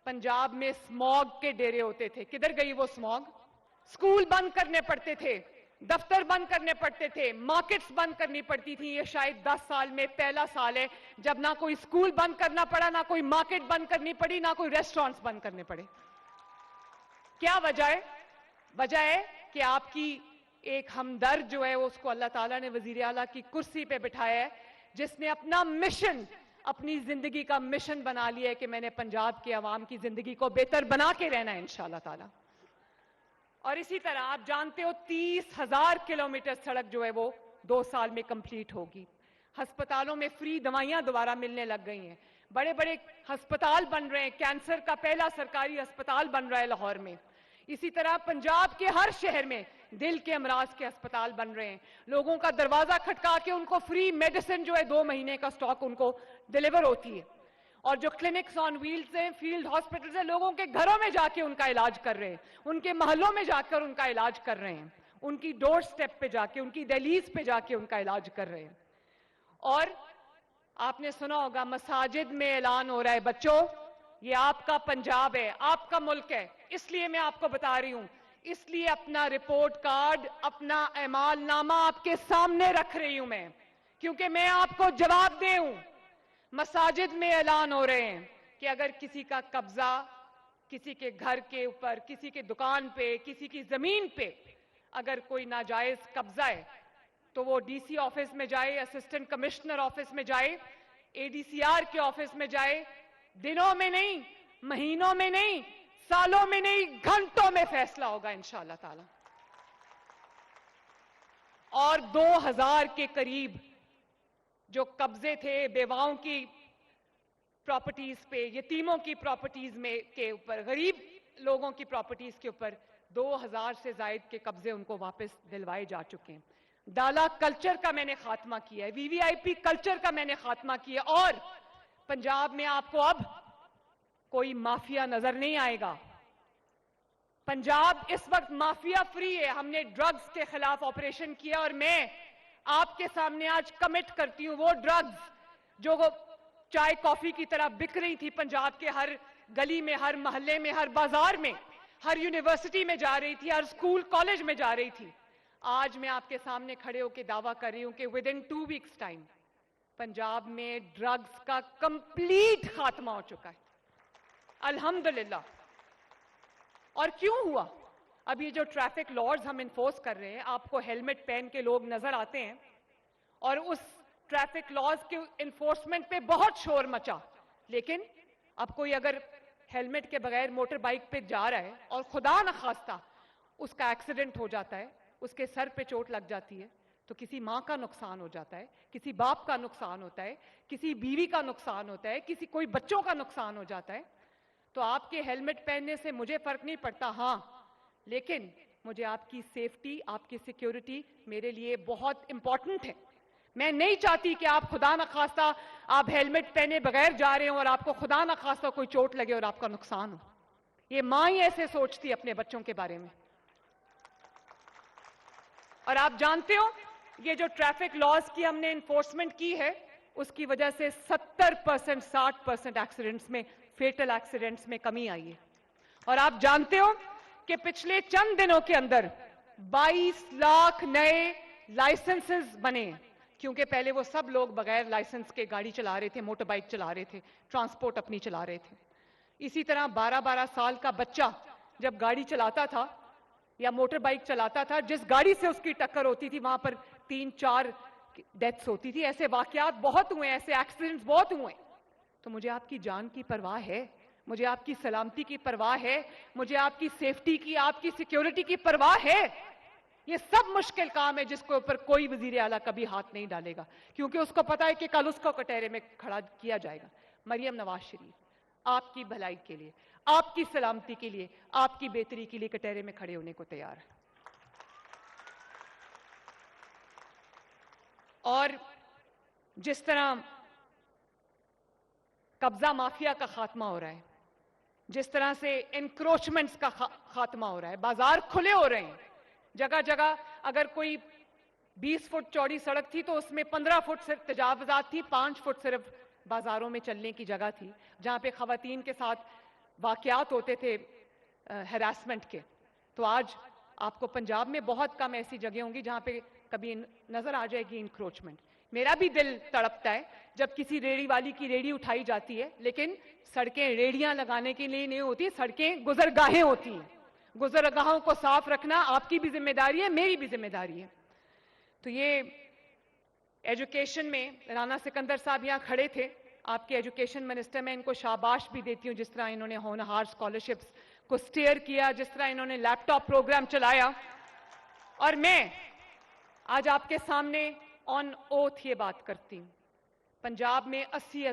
पंजाब में स्मॉग के डेरे होते थे। किधर गई वो स्मॉग? स्कूल बंद करने पड़ते थे, दफ्तर बंद करने पड़ते थे, मार्केट्स बंद करनी पड़ती थी। ये शायद 10 साल में पहला साल है जब ना कोई स्कूल बंद करना पड़ा, ना कोई मार्केट बंद करनी पड़ी, ना कोई रेस्टोरेंट्स बंद करने पड़े। क्या वजह है? वजह है कि आपकी एक हमदर्द जो है उसको अल्लाह ताला ने वजीर आला की कुर्सी पे बिठाया है, जिसने अपना मिशन, अपनी जिंदगी का मिशन बना लिया है कि मैंने पंजाब के अवाम की जिंदगी को बेहतर बना के रहना है इंशाअल्लाह ताला। और इसी तरह आप जानते हो 30,000 किलोमीटर सड़क जो है वो 2 साल में कंप्लीट होगी। अस्पतालों में फ्री दवाइयां दोबारा मिलने लग गई हैं, बड़े बड़े अस्पताल बन रहे हैं, कैंसर का पहला सरकारी अस्पताल बन रहा है लाहौर में। इसी तरह पंजाब के हर शहर में दिल के अमराज के अस्पताल बन रहे हैं। लोगों का दरवाजा खटका के उनको फ्री मेडिसिन जो है 2 महीने का स्टॉक उनको डिलीवर होती है। और जो क्लिनिक्स ऑन व्हील्स हैं, फील्ड हॉस्पिटल्स हैं, लोगों के घरों में जाके उनका इलाज कर रहे हैं, उनके महलों में जाकर उनका इलाज कर रहे हैं, उनकी डोर स्टेप पे जाके, उनकी दहलीज पे जाके उनका इलाज कर रहे हैं। और आपने सुना होगा मसाजिद में ऐलान हो रहा है, बच्चों ये आपका पंजाब है, आपका मुल्क है। इसलिए मैं आपको बता रही हूं, इसलिए अपना रिपोर्ट कार्ड, अपना एमालनामा आपके सामने रख रही हूं मैं, क्योंकि मैं आपको जवाबदेह हूं। मसाजिद में ऐलान हो रहे हैं कि अगर किसी का कब्जा किसी के घर के ऊपर, किसी के दुकान पे, किसी की जमीन पे अगर कोई नाजायज कब्जा है तो वो डीसी ऑफिस में जाए, असिस्टेंट कमिश्नर ऑफिस में जाए, एडीसीआर के ऑफिस में जाए। दिनों में नहीं, महीनों में नहीं, सालों में नहीं, घंटों में फैसला होगा इंशाअल्लाह ताला। और 2000 के करीब जो कब्जे थे बेवाओं की प्रॉपर्टीज पे, यतीमों की प्रॉपर्टीज में के ऊपर, गरीब लोगों की प्रॉपर्टीज के ऊपर 2000 से जायद के कब्जे उनको वापस दिलवाए जा चुके हैं। डाला कल्चर का मैंने खात्मा किया है, वीवीआईपी कल्चर का मैंने खात्मा किया। और पंजाब में आपको अब कोई माफिया नजर नहीं आएगा। पंजाब इस वक्त माफिया फ्री है। हमने ड्रग्स के खिलाफ ऑपरेशन किया और मैं आपके सामने आज कमिट करती हूं, वो ड्रग्स जो चाय कॉफी की तरह बिक रही थी पंजाब के हर गली में, हर मोहल्ले में, हर बाजार में, हर यूनिवर्सिटी में जा रही थी, हर स्कूल कॉलेज में जा रही थी, आज मैं आपके सामने खड़े होकर दावा कर रही हूं कि with in 2 weeks time Punjab में ड्रग्स का कंप्लीट खात्मा हो चुका है, अल्हम्दुलिल्लाह। और क्यों हुआ? अब ये जो ट्रैफिक लॉज हम इन्फोर्स कर रहे हैं, आपको हेलमेट पहन के लोग नजर आते हैं और उस ट्रैफिक लॉज के इन्फोर्समेंट पे बहुत शोर मचा, लेकिन अब कोई अगर हेलमेट के बगैर मोटर बाइक पे जा रहा है और खुदा न खास्ता उसका एक्सीडेंट हो जाता है, उसके सर पे चोट लग जाती है, तो किसी माँ का नुकसान हो जाता है, किसी बाप का नुकसान होता है, किसी बीवी का नुकसान होता है, किसी कोई बच्चों का नुकसान हो जाता है। तो आपके हेलमेट पहनने से मुझे फर्क नहीं पड़ता, हाँ, लेकिन मुझे आपकी सेफ्टी, आपकी सिक्योरिटी मेरे लिए बहुत इंपॉर्टेंट है। मैं नहीं चाहती कि आप खुदा न खास्ता आप हेलमेट पहने बगैर जा रहे हो और आपको खुदा न खास्ता कोई चोट लगे और आपका नुकसान हो। ये मां ही ऐसे सोचती है अपने बच्चों के बारे में। और आप जानते हो ये जो ट्रैफिक लॉज की हमने इन्फोर्समेंट की है, उसकी वजह से 70%, 60% एक्सीडेंट्स में, फेटल एक्सीडेंट्स में कमी आई है। और आप जानते हो कि पिछले चंद दिनों के अंदर 22 लाख नए लाइसेंसेस बने, क्योंकि पहले वो सब लोग बगैर लाइसेंस के गाड़ी चला रहे थे, मोटर बाइक चला रहे थे, ट्रांसपोर्ट अपनी चला रहे थे। इसी तरह 12-12 साल का बच्चा जब गाड़ी चलाता था या मोटर बाइक चलाता था, जिस गाड़ी से उसकी टक्कर होती थी वहां पर 3-4 डेथ्स होती थी। ऐसे वाकयात बहुत हुए, ऐसे एक्सीडेंट्स बहुत हुए। तो मुझे आपकी जान की परवाह है, मुझे आपकी सलामती की परवाह है, मुझे आपकी सेफ्टी की, आपकी सिक्योरिटी की परवाह है। ये सब मुश्किल काम है जिसके ऊपर कोई वजीर आला कभी हाथ नहीं डालेगा, क्योंकि उसको पता है कि कल उसको कटहरे में खड़ा किया जाएगा। मरियम नवाज शरीफ आपकी भलाई के लिए, आपकी सलामती के लिए, आपकी बेहतरी के लिए कटहरे में खड़े होने को तैयार है। और जिस तरह कब्जा माफिया का खात्मा हो रहा है, जिस तरह से एनक्रोचमेंट्स का खात्मा हो रहा है, बाजार खुले हो रहे हैं जगह जगह। अगर कोई 20 फुट चौड़ी सड़क थी तो उसमें 15 फुट सिर्फ तजावजात थी, 5 फुट सिर्फ बाजारों में चलने की जगह थी, जहां पे खवातीन के साथ वाकयात होते थे हैरासमेंट के, तो आज आपको पंजाब में बहुत कम ऐसी जगह होंगी जहां पे कभी नजर आ जाएगी इंक्रोचमेंट। मेरा भी दिल तड़पता है जब किसी रेड़ी वाली की रेड़ी उठाई जाती है, लेकिन सड़कें रेड़ियां लगाने के लिए नहीं होती, सड़कें गुजरगाहें होती हैं। गुजरगाहों को साफ रखना आपकी भी जिम्मेदारी है, मेरी भी जिम्मेदारी है। तो ये एजुकेशन में राणा सिकंदर साहब यहाँ खड़े थे, आपके एजुकेशन मिनिस्टर, मैं इनको शाबाश भी देती हूँ जिस तरह इन्होंने होनहार स्कॉलरशिप्स को स्टीयर किया, जिस तरह इन्होंने लैपटॉप प्रोग्राम चलाया। और मैं आज आपके सामने ऑन ओथ ये बात करती हूँ, पंजाब में 80